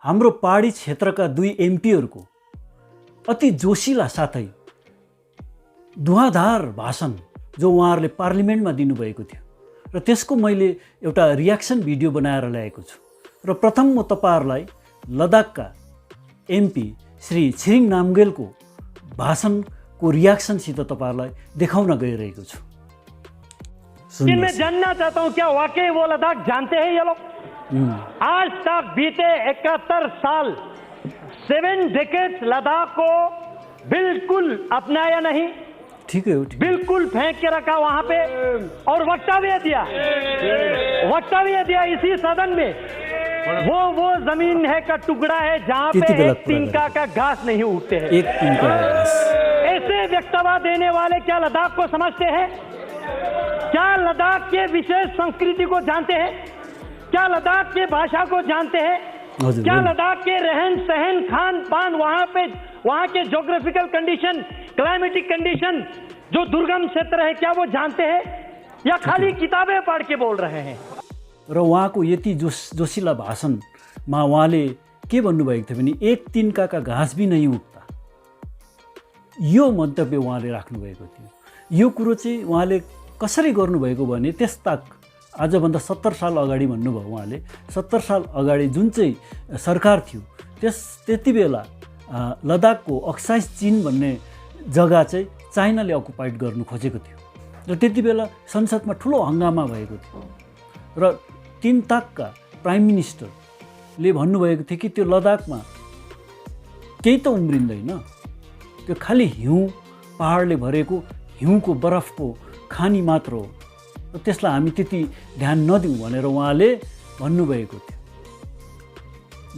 हाम्रो पहाडी क्षेत्रका दुई एमपीहरूको अति जोसिला साथै धुवाधार भाषण जो उहाँहरूले पार्लिमेन्टमा दिनुभएको थियो र त्यसको मैले एउटा रियाक्सन भिडियो बनाएर ल्याएको छु र प्रथम म तपाईहरुलाई लद्दाखका एमपी श्री छिरिङ नामगेलको भाषणको रियाक्सनसित तपाईहरुलाई देखाउन गइरहेको छु। मैं जानना चाहता हूं क्या वाकई वो लद्दाख जानते हैं ये लोग? आज तक बीते 71 साल 7 डेकेड्स लद्दाख को बिल्कुल अपनाया नहीं, ठीक है, बिल्कुल फेंक के रखा वहां पे और वक्तव्य दिया इसी सदन में। वो जमीन है का टुकड़ा है जहां पे एक तिनका का घास नहीं उगते हैं। एक तिनका घास। ऐसे वक्तव्य देने वाले क्या लद्दाख को समझते हैं? क्या लद्दाख के विशेष संस्कृति को जानते हैं? क्या लद्दाख के भाषा को जानते हैं? क्या लद्दाख के रहन सहन खान पान वहां के ज्योग्राफिकल कंडीशन, क्लाइमेटिक कंडीशन, जो दुर्गम क्षेत्र है, क्या वो जानते हैं या खाली किताबें पढ़ के बोल रहे हैं? र उहाँको यति जोसिला भाषणमा उहाँले के भन्नुभएको थियो भने एक तिनकाका घाँस भी नहीं उग्ता, यो मन्तव्य उहाँले राख्नुभएको थियो। यो कुरो चाहिँ उहाँले कसरी गर्नुभएको भने त्यसताक आजभन्दा 70 साल अगाडि भन्नुभयो उहाँले। 70 साल अगाडि जुन चाहिँ सरकार थियो त्यति बेला लद्दाखको अक्साइज चीन भन्ने जग्गा चाहिँ चाइनाले अकुपाइड गर्नु खोजेको थियो र त्यति बेला संसदमा ठुलो हंगामा भएको थियो र तीन ताकका प्राइम मिनिस्टरले भन्नुभएको थियो कि त्यो लद्दाखमा केही त उम्रिँदैन, त्यो खाली हिउँ पहाडले भरेको हिउँको बरफको खानी मात्र हो र त्यसलाई हामी त्यति ध्यान नदिउँ भनेर उहाँले भन्नुभएको थियो।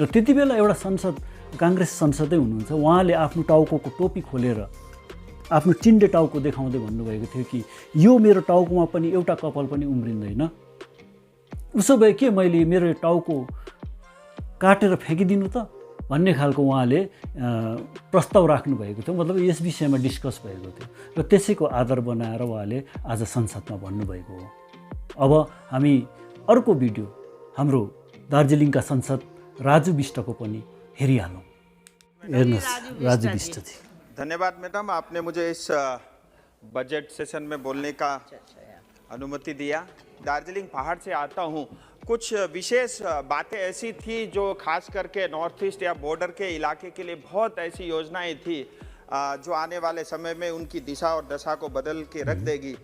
र त्यति बेला एउटा संसद, कांग्रेस संसदै हुनुहुन्छ, उहाँले आफ्नो टाउको टोपी खोलेर आफ्नो चिन्डे टाउको देखाउँदै भन्नुभएको थियो कि यो मेरो टाउकोमा पनि एउटा कपाल पनि उम्रिँदैन, उसो भए के मैले मेरो टाउको काटेर फ्याँकिदिनु त भन्ने खालको उहाँले प्रस्ताव राख्नुभएको थियो। मतलब यस विषयमा डिस्कस भएको थियो र त्यसैको आधार बनाएर उहाँले आज संसदमा भन्नुभएको हो। अब हामी अर्को भिडियो हाम्रो दार्जिलिङका सांसद राजु बिष्टको पनि हेरिहालौँ। हेर्नुहोस् राजु बिष्टजी। धन्यवाद मैडम, आपने मुझे इस बजट सेशन में बोलने का अनुमति दिया। दार्जिलिंग पहाड़ से आता हूँ, कुछ विशेष बातें ऐसी थी जो खास करके नॉर्थ ईस्ट या बॉर्डर के इलाके के लिए बहुत ऐसी योजनाएं थी जो आने वाले समय में उनकी दिशा और दशा को बदल के रख देगी।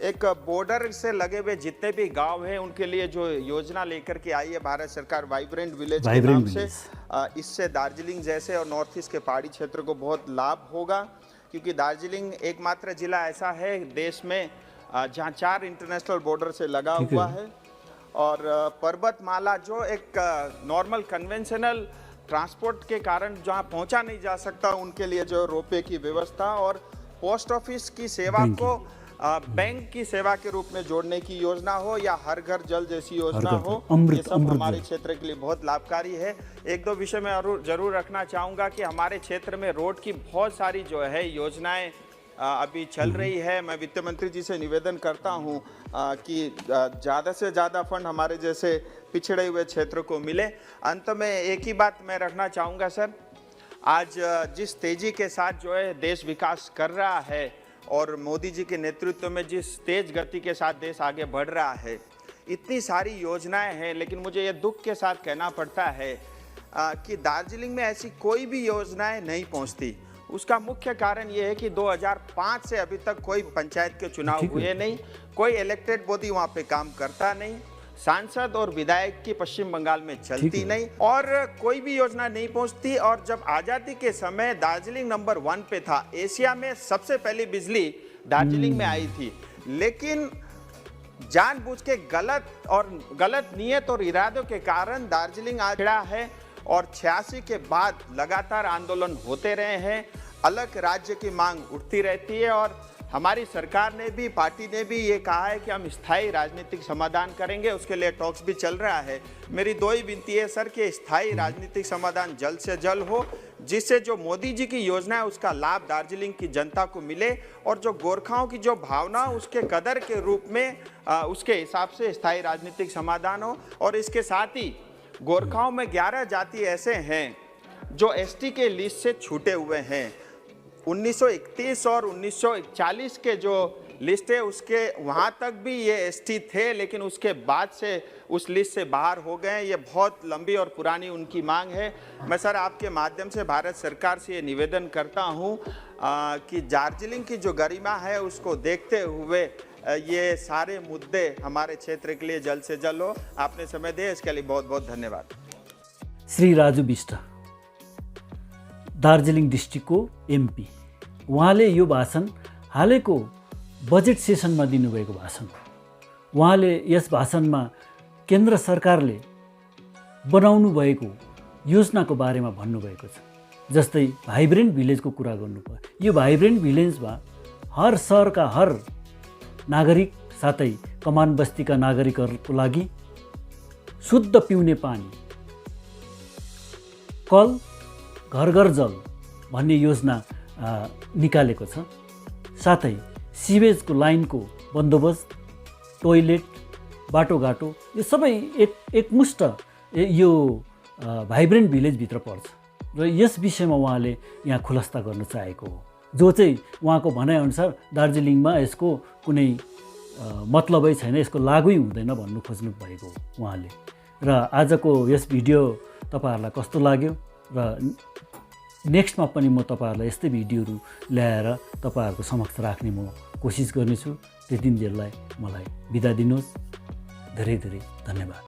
एक बॉर्डर से लगे हुए जितने भी गांव हैं उनके लिए जो योजना लेकर के आई है भारत सरकार वाइब्रेंट विलेज के नाम से, इससे दार्जिलिंग जैसे और नॉर्थ ईस्ट के पहाड़ी क्षेत्र को बहुत लाभ होगा, क्योंकि दार्जिलिंग एकमात्र जिला ऐसा है देश में जहाँ 4 इंटरनेशनल बॉर्डर से लगा हुआ है और पर्वतमाला जो एक नॉर्मल कन्वेंशनल ट्रांसपोर्ट के कारण जहाँ पहुँचा नहीं जा सकता उनके लिए जो रोपवे की व्यवस्था और पोस्ट ऑफिस की सेवा को बैंक की सेवा के रूप में जोड़ने की योजना हो या हर घर जल जैसी योजना हो, ये सब हमारे क्षेत्र के लिए बहुत लाभकारी है। एक दो विषय में जरूर रखना चाहूँगा कि हमारे क्षेत्र में रोड की बहुत सारी जो है योजनाएं अभी चल रही है। मैं वित्त मंत्री जी से निवेदन करता हूं कि ज़्यादा से ज़्यादा फंड हमारे जैसे पिछड़े हुए क्षेत्र को मिले। अंत में एक ही बात मैं रखना चाहूँगा सर, आज जिस तेज़ी के साथ जो है देश विकास कर रहा है और मोदी जी के नेतृत्व में जिस तेज गति के साथ देश आगे बढ़ रहा है, इतनी सारी योजनाएं हैं, लेकिन मुझे ये दुख के साथ कहना पड़ता है कि दार्जिलिंग में ऐसी कोई भी योजनाएं नहीं पहुंचती। उसका मुख्य कारण ये है कि 2005 से अभी तक कोई पंचायत के चुनाव हुए नहीं, कोई इलेक्टेड बॉडी वहाँ पे काम करता नहीं, सांसद और विधायक की पश्चिम बंगाल में चलती नहीं और कोई भी योजना नहीं पहुंचती। और जब आज़ादी के समय दार्जिलिंग नंबर 1 पे था, एशिया में सबसे पहली बिजली दार्जिलिंग में आई थी, लेकिन जानबूझ के गलत नीयत और इरादों के कारण दार्जिलिंग आज खड़ा है और 86 के बाद लगातार आंदोलन होते रहे हैं, अलग राज्य की मांग उठती रहती है और हमारी सरकार ने भी, पार्टी ने भी ये कहा है कि हम स्थायी राजनीतिक समाधान करेंगे, उसके लिए टॉक्स भी चल रहा है। मेरी दो ही विनती है सर कि स्थायी राजनीतिक समाधान जल्द से जल्द हो, जिससे जो मोदी जी की योजना है उसका लाभ दार्जिलिंग की जनता को मिले और जो गोरखाओं की जो भावना उसके कदर के रूप में उसके हिसाब से स्थायी राजनीतिक समाधान हो। और इसके साथ ही गोरखाओं में 11 जाति ऐसे हैं जो एसटी के लिस्ट से छूटे हुए हैं। 1931 और 1941 के जो लिस्ट है उसके वहाँ तक भी ये एसटी थे, लेकिन उसके बाद से उस लिस्ट से बाहर हो गए। ये बहुत लंबी और पुरानी उनकी मांग है। मैं सर आपके माध्यम से भारत सरकार से ये निवेदन करता हूँ कि दार्जिलिंग की जो गरिमा है उसको देखते हुए ये सारे मुद्दे हमारे क्षेत्र के लिए जल्द से जल्द हो। आपने समय दिया इसके लिए बहुत बहुत धन्यवाद। श्री राजु बिष्ट, दार्जिलिङ डिस्ट्रिक्टको एमपी, उहाँले यो भाषण हालैको बजेट सेसनमा दिनुभएको भाषण हो। उहाँले यस भाषणमा केन्द्र सरकारले बनाउनु भएको योजनाको बारेमा भन्नुभएको छ। जस्तै भाइब्रेन्ट भिलेजको कुरा गर्नुपर्यो। यो भाइब्रेन्ट भिलेजमा हर सहरका हर नागरिक साथै कमान बस्तीका नागरिकहरूको लागि शुद्ध पिउने पानी, कल, घर घर जल भन्ने योजना निकालेको छ। साथै सिवेजको लाइनको बन्दोबस्त, टोइलेट, बाटोघाटो यो सबै एकमुष्ट यो भाइब्रेन्ट भिलेजभित्र पर्छ र यस विषयमा उहाँले यहाँ खुलासा गर्न चाहेको हो, जो चाहिँ उहाँको भनाइअनुसार दार्जिलिङमा यसको कुनै मतलबै छैन, यसको लागै हुँदैन भन्नु खोज्नु भएको हो उहाँले। र आजको यस भिडियो तपाईँहरूलाई कस्तो लाग्यो र नेक्स्टमा पनि म तपाईँहरूलाई यस्तै भिडियोहरू ल्याएर तपाईँहरूको समक्ष राख्ने म कोसिस गर्नेछु। त्यति बेलालाई मलाई बिदा दिनुहोस्। धेरै धेरै धन्यवाद।